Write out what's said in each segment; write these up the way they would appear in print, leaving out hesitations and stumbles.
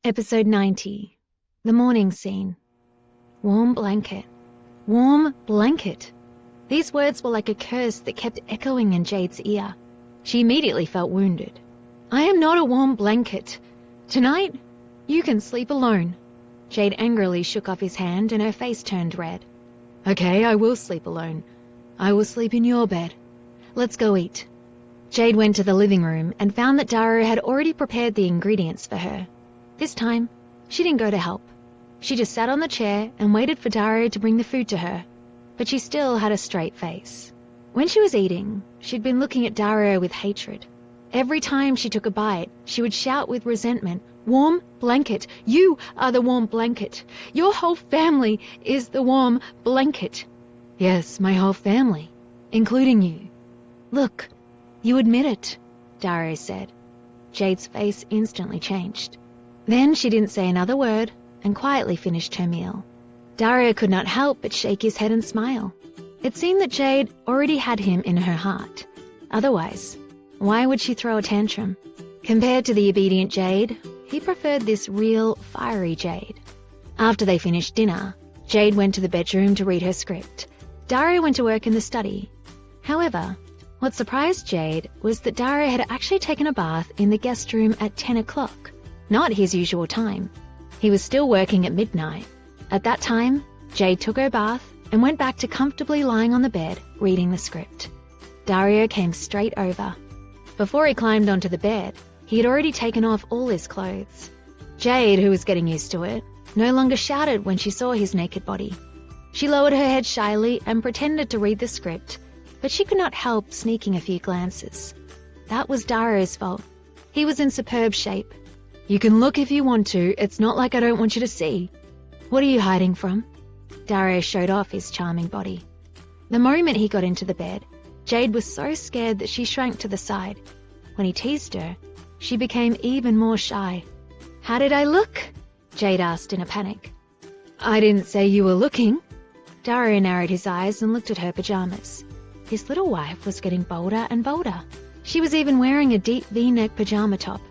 Episode 90. The Morning Scene. Warm blanket. Warm blanket. These words were like a curse that kept echoing in Jade's ear. She immediately felt wounded. I am not a warm blanket. Tonight, you can sleep alone. Jade angrily shook off his hand and her face turned red. Okay, I will sleep alone. I will sleep in your bed. Let's go eat. Jade went to the living room and found that Dario had already prepared the ingredients for her. This time, she didn't go to help. She just sat on the chair and waited for Dario to bring the food to her. But she still had a straight face. When she was eating, she'd been looking at Dario with hatred. Every time she took a bite, she would shout with resentment, "Warm blanket! You are the warm blanket! Your whole family is the warm blanket!" Yes, my whole family, including you. Look, you admit it, Dario said. Jade's face instantly changed. Then she didn't say another word and quietly finished her meal. Dario could not help but shake his head and smile. It seemed that Jade already had him in her heart. Otherwise, why would she throw a tantrum? Compared to the obedient Jade, he preferred this real, fiery Jade. After they finished dinner, Jade went to the bedroom to read her script. Dario went to work in the study. However, what surprised Jade was that Dario had actually taken a bath in the guest room at 10 o'clock. Not his usual time. He was still working at midnight. At that time, Jade took her bath and went back to comfortably lying on the bed, reading the script. Dario came straight over. Before he climbed onto the bed, he had already taken off all his clothes. Jade, who was getting used to it, no longer shouted when she saw his naked body. She lowered her head shyly and pretended to read the script, but she could not help sneaking a few glances. That was Dario's fault. He was in superb shape. You can look if you want to, it's not like I don't want you to see. What are you hiding from? Dario showed off his charming body. The moment he got into the bed, Jade was so scared that she shrank to the side. When he teased her, she became even more shy. How did I look? Jade asked in a panic. I didn't say you were looking. Dario narrowed his eyes and looked at her pajamas. His little wife was getting bolder and bolder. She was even wearing a deep V-neck pajama top.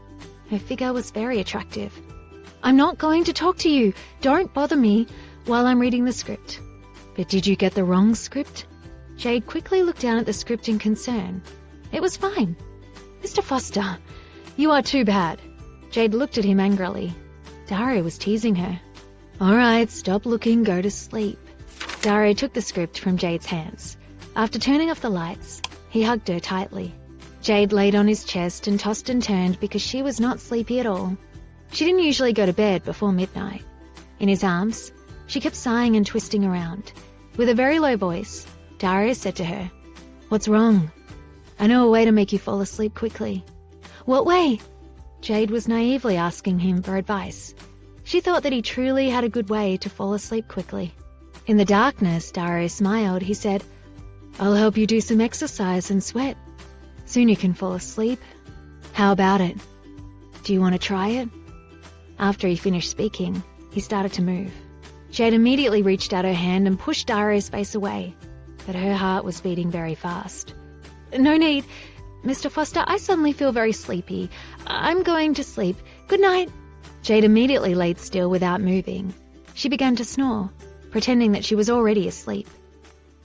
Her figure was very attractive. I'm not going to talk to you. Don't bother me while I'm reading the script. But did you get the wrong script? Jade quickly looked down at the script in concern. It was fine. Mr. Foster, you are too bad. Jade looked at him angrily. Dario was teasing her. All right, stop looking, go to sleep. Dario took the script from Jade's hands. After turning off the lights, he hugged her tightly. Jade laid on his chest and tossed and turned because she was not sleepy at all. She didn't usually go to bed before midnight. In his arms, she kept sighing and twisting around. With a very low voice, Dario said to her, What's wrong? I know a way to make you fall asleep quickly. What way? Jade was naively asking him for advice. She thought that he truly had a good way to fall asleep quickly. In the darkness, Dario smiled. He said, I'll help you do some exercise and sweat. Soon you can fall asleep. How about it? Do you want to try it? After he finished speaking, he started to move. Jade immediately reached out her hand and pushed Dario's face away, but her heart was beating very fast. No need. Mr. Foster, I suddenly feel very sleepy. I'm going to sleep. Good night. Jade immediately laid still without moving. She began to snore, pretending that she was already asleep.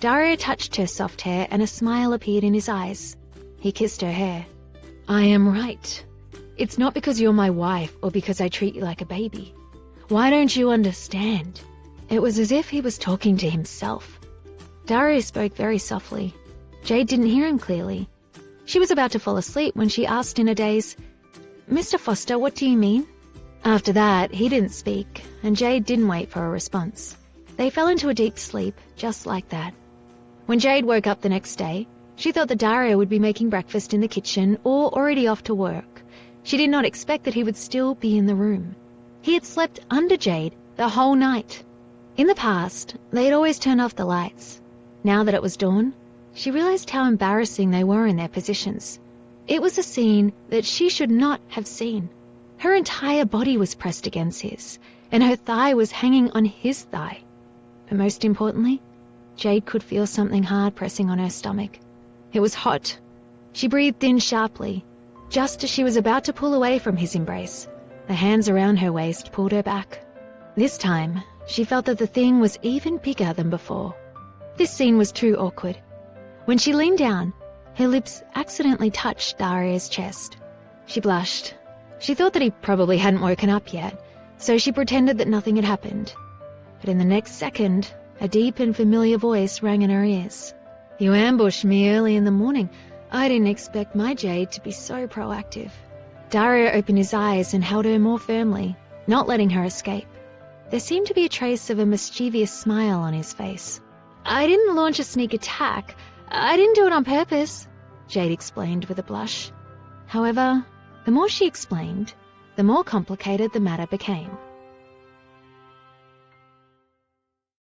Dario touched her soft hair and a smile appeared in his eyes. He kissed her hair. I am right. It's not because you're my wife or because I treat you like a baby. Why don't you understand? It was as if he was talking to himself. Dario spoke very softly. Jade didn't hear him clearly. She was about to fall asleep when she asked in a daze, Mr. Foster, what do you mean? After that, he didn't speak, and Jade didn't wait for a response. They fell into a deep sleep, just like that. When Jade woke up the next day, she thought that Dario would be making breakfast in the kitchen or already off to work. She did not expect that he would still be in the room. He had slept under Jade the whole night. In the past, they had always turned off the lights. Now that it was dawn, she realized how embarrassing they were in their positions. It was a scene that she should not have seen. Her entire body was pressed against his, and her thigh was hanging on his thigh. But most importantly, Jade could feel something hard pressing on her stomach. It was hot. She breathed in sharply. Just as she was about to pull away from his embrace, The hands around her waist pulled her back. This time, she felt that the thing was even bigger than before. This scene was too awkward. When she leaned down, her lips accidentally touched Daria's chest. She blushed. She thought that he probably hadn't woken up yet, so she pretended that nothing had happened. But in the next second, a deep and familiar voice rang in her ears. "You ambushed me early in the morning. I didn't expect my Jade to be so proactive." Daria opened his eyes and held her more firmly, not letting her escape. There seemed to be a trace of a mischievous smile on his face. "I didn't launch a sneak attack. I didn't do it on purpose," Jade explained with a blush. However, the more she explained, the more complicated the matter became.